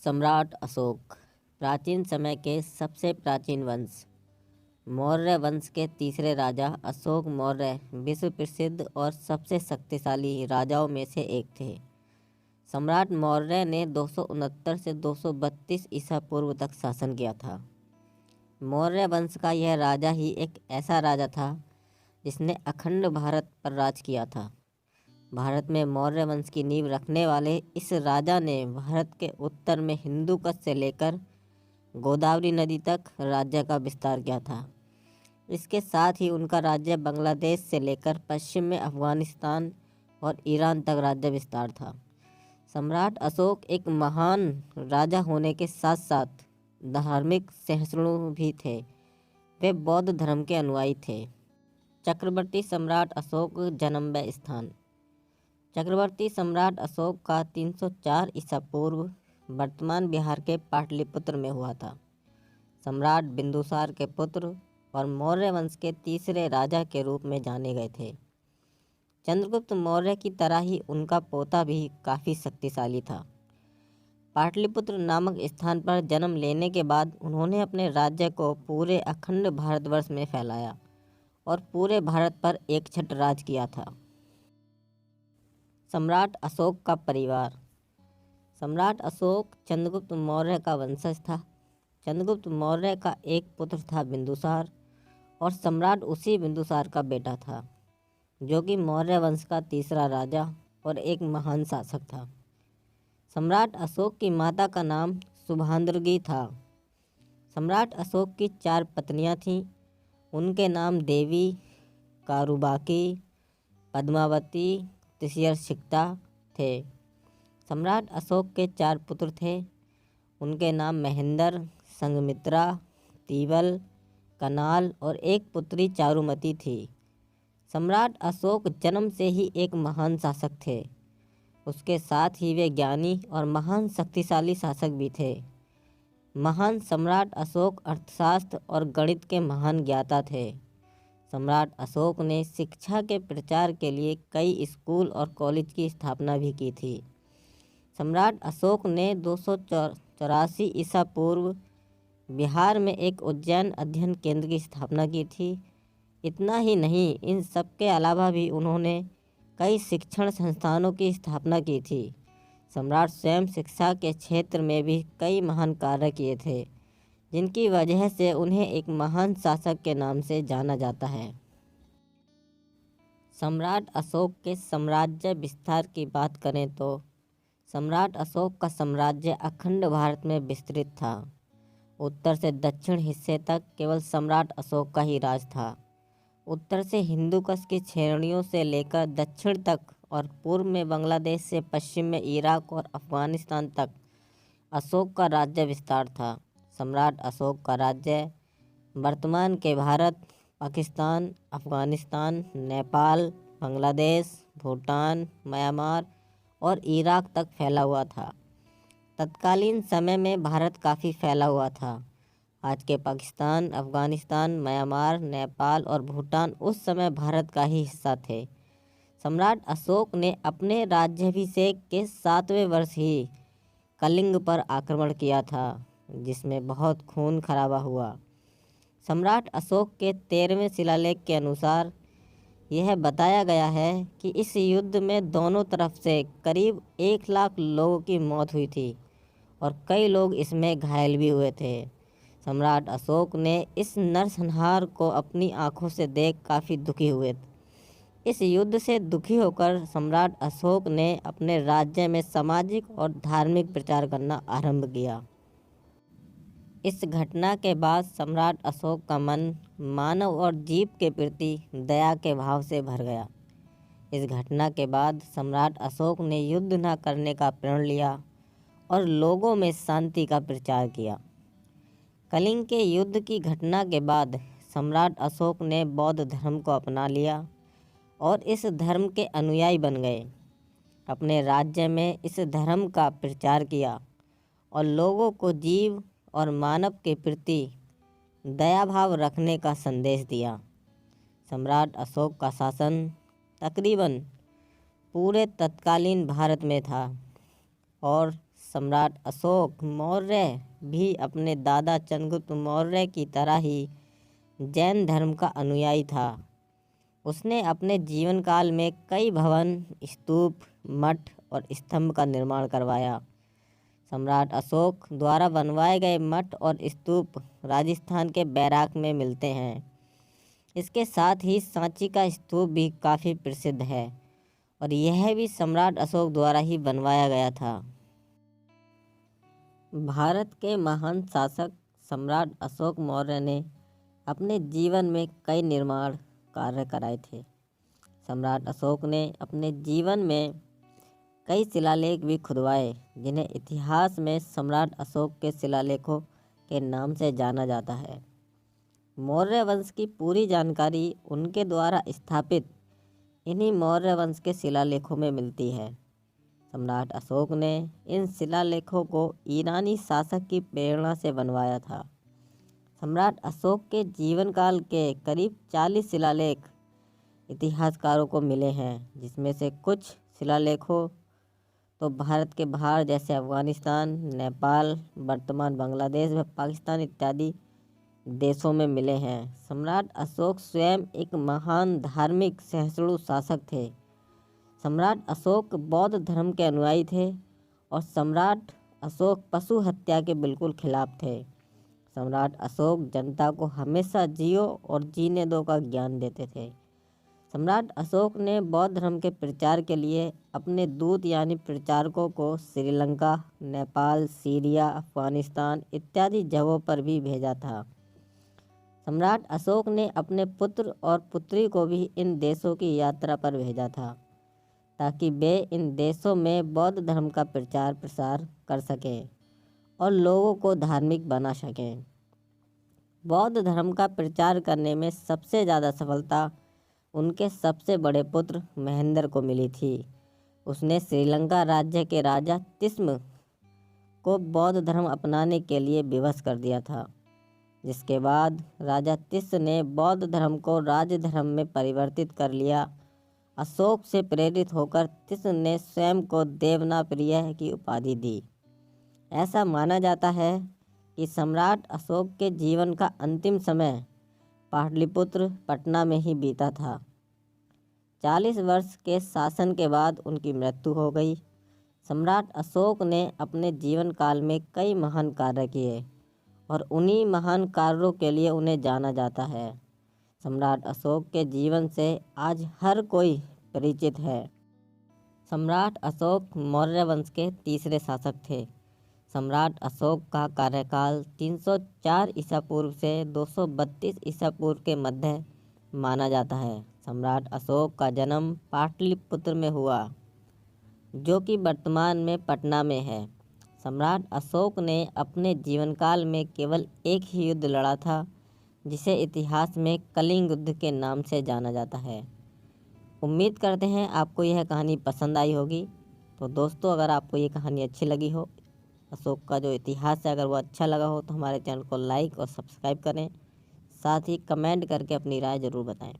सम्राट अशोक प्राचीन समय के सबसे प्राचीन वंश मौर्य वंश के तीसरे राजा अशोक मौर्य विश्व प्रसिद्ध और सबसे शक्तिशाली राजाओं में से एक थे। सम्राट मौर्य ने 269 से 232 ईसा पूर्व तक शासन किया था। मौर्य वंश का यह राजा ही एक ऐसा राजा था जिसने अखंड भारत पर राज किया था। भारत में मौर्य वंश की नींव रखने वाले इस राजा ने भारत के उत्तर में हिंदू कुश से लेकर गोदावरी नदी तक राज्य का विस्तार किया था। इसके साथ ही उनका राज्य बांग्लादेश से लेकर पश्चिम में अफगानिस्तान और ईरान तक राज्य विस्तार था। सम्राट अशोक एक महान राजा होने के साथ साथ धार्मिक सहिष्णु भी थे। वे बौद्ध धर्म के अनुयायी थे। चक्रवर्ती सम्राट अशोक जन्म व स्थान। चक्रवर्ती सम्राट अशोक का 304 ईसा पूर्व वर्तमान बिहार के पाटलिपुत्र में हुआ था। सम्राट बिंदुसार के पुत्र और मौर्य वंश के तीसरे राजा के रूप में जाने गए थे। चंद्रगुप्त मौर्य की तरह ही उनका पोता भी काफ़ी शक्तिशाली था। पाटलिपुत्र नामक स्थान पर जन्म लेने के बाद उन्होंने अपने राज्य को पूरे अखंड भारतवर्ष में फैलाया और पूरे भारत पर एकछत्र राज किया था। सम्राट अशोक का परिवार। सम्राट अशोक चंद्रगुप्त मौर्य का वंशज था। चंद्रगुप्त मौर्य का एक पुत्र था बिंदुसार और सम्राट उसी बिंदुसार का बेटा था, जो कि मौर्य वंश का तीसरा राजा और एक महान शासक था। सम्राट अशोक की माता का नाम शुभांद्रगी था। सम्राट अशोक की 4 पत्नियां थीं। उनके नाम देवी, कारुबाकी, पद्मावती, तिष्यशिक्ता थे। सम्राट अशोक के 4 पुत्र थे। उनके नाम महेंद्र, संघमित्रा, तीवल, कनाल और एक पुत्री चारुमती थी। सम्राट अशोक जन्म से ही एक महान शासक थे। उसके साथ ही वे ज्ञानी और महान शक्तिशाली शासक भी थे। महान सम्राट अशोक अर्थशास्त्र और गणित के महान ज्ञाता थे। सम्राट अशोक ने शिक्षा के प्रचार के लिए कई स्कूल और कॉलेज की स्थापना भी की थी। सम्राट अशोक ने 284 ईसा पूर्व बिहार में एक उज्जैन अध्ययन केंद्र की स्थापना की थी। इतना ही नहीं, इन सब के अलावा भी उन्होंने कई शिक्षण संस्थानों की स्थापना की थी। सम्राट स्वयं शिक्षा के क्षेत्र में भी कई महान कार्य किए थे, जिनकी वजह से उन्हें एक महान शासक के नाम से जाना जाता है। सम्राट अशोक के साम्राज्य विस्तार की बात करें तो सम्राट अशोक का साम्राज्य अखंड भारत में विस्तृत था। उत्तर से दक्षिण हिस्से तक केवल सम्राट अशोक का ही राज था। उत्तर से हिंदू कुश की श्रेणियों से लेकर दक्षिण तक और पूर्व में बांग्लादेश से पश्चिम में इराक और अफगानिस्तान तक अशोक का राज्य विस्तार था। सम्राट अशोक का राज्य वर्तमान के भारत, पाकिस्तान, अफगानिस्तान, नेपाल, बांग्लादेश, भूटान, म्यांमार और इराक तक फैला हुआ था। तत्कालीन समय में भारत काफ़ी फैला हुआ था। आज के पाकिस्तान, अफगानिस्तान, म्यांमार, नेपाल और भूटान उस समय भारत का ही हिस्सा थे। सम्राट अशोक ने अपने राज्याभिषेक के 7वें वर्ष ही कलिंग पर आक्रमण किया था, जिसमें बहुत खून खराबा हुआ। सम्राट अशोक के 13वें शिलालेख के अनुसार यह बताया गया है कि इस युद्ध में दोनों तरफ से करीब 1 लाख लोगों की मौत हुई थी और कई लोग इसमें घायल भी हुए थे। सम्राट अशोक ने इस नरसंहार को अपनी आंखों से देख काफ़ी दुखी हुए। इस युद्ध से दुखी होकर सम्राट अशोक ने अपने राज्य में सामाजिक और धार्मिक प्रचार करना आरंभ किया। इस घटना के बाद सम्राट अशोक का मन मानव और जीव के प्रति दया के भाव से भर गया। इस घटना के बाद सम्राट अशोक ने युद्ध न करने का प्रण लिया और लोगों में शांति का प्रचार किया। कलिंग के युद्ध की घटना के बाद सम्राट अशोक ने बौद्ध धर्म को अपना लिया और इस धर्म के अनुयायी बन गए। अपने राज्य में इस धर्म का प्रचार किया और लोगों को जीव और मानव के प्रति दया भाव रखने का संदेश दिया। सम्राट अशोक का शासन तकरीबन पूरे तत्कालीन भारत में था और सम्राट अशोक मौर्य भी अपने दादा चंद्रगुप्त मौर्य की तरह ही जैन धर्म का अनुयायी था। उसने अपने जीवन काल में कई भवन, स्तूप, मठ और स्तंभ का निर्माण करवाया। सम्राट अशोक द्वारा बनवाए गए मठ और स्तूप राजस्थान के बैराग में मिलते हैं। इसके साथ ही सांची का स्तूप भी काफ़ी प्रसिद्ध है और यह भी सम्राट अशोक द्वारा ही बनवाया गया था। भारत के महान शासक सम्राट अशोक मौर्य ने अपने जीवन में कई निर्माण कार्य कराए थे। सम्राट अशोक ने अपने जीवन में कई शिलालेख भी खुदवाए, जिन्हें इतिहास में सम्राट अशोक के शिलालेखों के नाम से जाना जाता है। मौर्य वंश की पूरी जानकारी उनके द्वारा स्थापित इन्हीं मौर्य वंश के शिलालेखों में मिलती है। सम्राट अशोक ने इन शिलालेखों को ईरानी शासक की प्रेरणा से बनवाया था। सम्राट अशोक के जीवन काल के करीब 40 शिलालेख इतिहासकारों को मिले हैं, जिसमें से कुछ शिलालेखों तो भारत के बाहर जैसे अफगानिस्तान, नेपाल, वर्तमान बांग्लादेश व पाकिस्तान इत्यादि देशों में मिले हैं। सम्राट अशोक स्वयं एक महान धार्मिक सहिष्णु शासक थे। सम्राट अशोक बौद्ध धर्म के अनुयायी थे और सम्राट अशोक पशु हत्या के बिल्कुल खिलाफ थे। सम्राट अशोक जनता को हमेशा जियो और जीने दो का ज्ञान देते थे। सम्राट अशोक ने बौद्ध धर्म के प्रचार के लिए अपने दूत यानी प्रचारकों को श्रीलंका, नेपाल, सीरिया, अफगानिस्तान इत्यादि जगहों पर भी भेजा था। सम्राट अशोक ने अपने पुत्र और पुत्री को भी इन देशों की यात्रा पर भेजा था, ताकि वे इन देशों में बौद्ध धर्म का प्रचार प्रसार कर सकें और लोगों को धार्मिक बना सकें। बौद्ध धर्म का प्रचार करने में सबसे ज़्यादा सफलता उनके सबसे बड़े पुत्र महेंद्र को मिली थी। उसने श्रीलंका राज्य के राजा तिस्म को बौद्ध धर्म अपनाने के लिए विवश कर दिया था, जिसके बाद राजा तिस्म ने बौद्ध धर्म को राज्य धर्म में परिवर्तित कर लिया। अशोक से प्रेरित होकर तिस्म ने स्वयं को देवनाप्रिय की उपाधि दी। ऐसा माना जाता है कि सम्राट अशोक के जीवन का अंतिम समय पाटलिपुत्र, पटना में ही बीता था। 40 वर्ष के शासन के बाद उनकी मृत्यु हो गई। सम्राट अशोक ने अपने जीवन काल में कई महान कार्य किए और उन्हीं महान कार्यों के लिए उन्हें जाना जाता है। सम्राट अशोक के जीवन से आज हर कोई परिचित है। सम्राट अशोक मौर्य वंश के तीसरे शासक थे। सम्राट अशोक का कार्यकाल 304 ईसा पूर्व से 232 ईसा पूर्व के मध्य माना जाता है। सम्राट अशोक का जन्म पाटलिपुत्र में हुआ, जो कि वर्तमान में पटना में है। सम्राट अशोक ने अपने जीवनकाल में केवल एक ही युद्ध लड़ा था, जिसे इतिहास में कलिंग युद्ध के नाम से जाना जाता है। उम्मीद करते हैं आपको यह कहानी पसंद आई होगी। तो दोस्तों, अगर आपको ये कहानी अच्छी लगी हो, अशोक का जो इतिहास है अगर वो अच्छा लगा हो, तो हमारे चैनल को लाइक और सब्सक्राइब करें। साथ ही कमेंट करके अपनी राय ज़रूर बताएं।